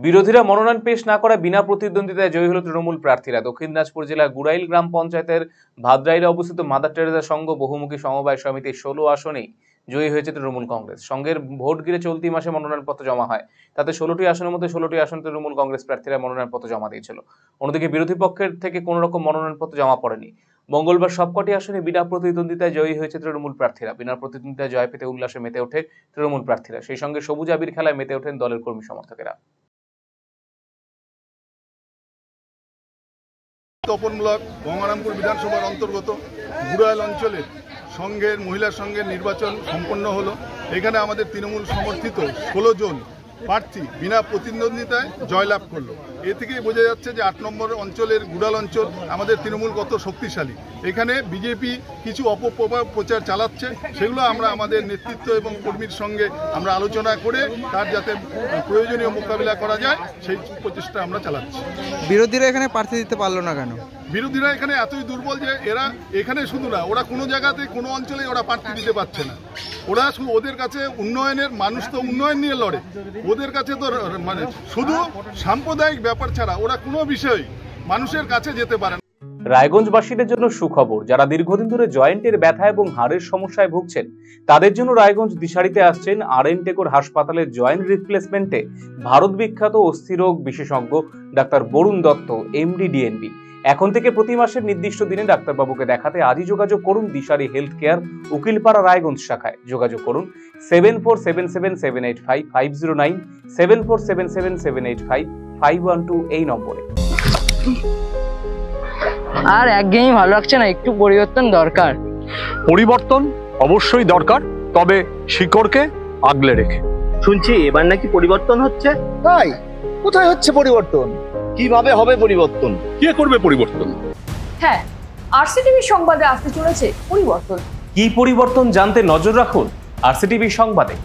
বিরোধীরা মনোনয়ন পেশ না করা বিনা প্রতিদ্বন্দ্বিতায় জয়ী হল তৃণমূল প্রার্থীরা। দক্ষিণ দিনাজপুর জেলার গুড়াইল গ্রাম পঞ্চায়েতের ভাদ্রাইলে অবস্থিত মাদার টেরেসা সংঘ বহুমুখী সমবায় সমিতির 16 আসনেই জয়ী হয়েছে তৃণমূল কংগ্রেস। সংঘের ভোট ঘিরে চলতি মাসে মনোনয়নপত্র জমা হয়। তাতে 16টি আসনের মধ্যে 16টি আসন তৃণমূল কংগ্রেস প্রার্থীরা মনোনয়নপত্র জমা দিয়েছিল। অন্যদিকে বিরোধী পক্ষের থেকে কোনো রকম মনোনয়নপত্র জমা পড়েনি। মঙ্গলবার সবকটি আসনে বিনা প্রতিদ্বন্দ্বিতায় জয়ী হয়েছে তৃণমূল প্রার্থীরা। বিনা প্রতিদ্বন্দ্বিতায় জয় পেতে উল্লাসে মেতে ওঠে তৃণমূল প্রার্থীরা। সেই সঙ্গে সবুজ আবির খেলায় মেতে ওঠেন দলের কর্মী সমর্থকেরা। তপনমূলক গঙ্গারামপুর বিধানসভার অন্তর্গত গুড়াইল অঞ্চলের সংঘের মহিলা সংঘের নির্বাচন সম্পন্ন হলো। এখানে আমাদের তৃণমূল সমর্থিত 16 জন প্রার্থী বিনা প্রতিদ্বন্দ্বিতায় জয়লাভ করলো। এ থেকেই বোঝা যাচ্ছে যে 8 নম্বর অঞ্চলের গুড়াল অঞ্চল আমাদের তৃণমূল কত শক্তিশালী। এখানে বিজেপি কিছু অপপ্রচার চালাচ্ছে, সেগুলো আমরা আমাদের নেতৃত্ব এবং কর্মীর সঙ্গে আমরা আলোচনা করে তার যাতে প্রয়োজনীয় মোকাবিলা করা যায় সেই প্রচেষ্টা আমরা চালাচ্ছি। বিরোধীরা এখানে প্রার্থী দিতে পারলো না কেন? বিরোধীরা এখানে এতই দুর্বল যে এরা এখানে শুধু না, ওরা কোনো জায়গাতে কোনো অঞ্চলে ওরা প্রার্থী দিতে পারছে না। ওরা শুধু ওদের কাছে উন্নয়নের, মানুষ তো উন্নয়ন নিয়ে লড়ে, ওদের কাছে তো মানে শুধু সাম্প্রদায়িক ব্যাপার ছাড়া ওরা কোনো বিষয় মানুষের কাছে যেতে পারে না। রায়গঞ্জবাসীদের জন্য সুখবর, যারা দীর্ঘদিন ধরে জয়েন্টের ব্যথা এবং হাড়ের সমস্যায় ভুগছেন তাদের জন্য রায়গঞ্জ দিশারিতে আসছেন আর.এন. টেকর হাসপাতালের জয়েন্ট রিপ্লেসমেন্টে ভারত বিখ্যাত অস্থিরোগ বিশেষজ্ঞ doctor Barun Dutta, MD, DNB. এখন থেকে প্রতি মাসের নির্দিষ্ট দিনে ডাক্তারবাবুকে দেখাতে আজই যোগাযোগ করুন দিশারি হেলথ কেয়ার, উকিলপাড়া, রায়গঞ্জ শাখায়। যোগাযোগ করুন 7477785509, 7477785512 এই নম্বরে। আর একঘেয়েমি ভালো লাগছে না, একটু পরিবর্তন দরকার। পরিবর্তন অবশ্যই দরকার, তবে শিকড়কে আগলে রেখে। শুনছি এবার নাকি পরিবর্তন হচ্ছে। তাই? কোথায় হচ্ছে পরিবর্তন? কিভাবে হবে পরিবর্তন? কে করবে পরিবর্তন? হ্যাঁ, আরসিটিভি সংবাদে আসতে চলেছে পরিবর্তন। কি পরিবর্তন জানতে নজর রাখুন আরসিটিভি সংবাদে।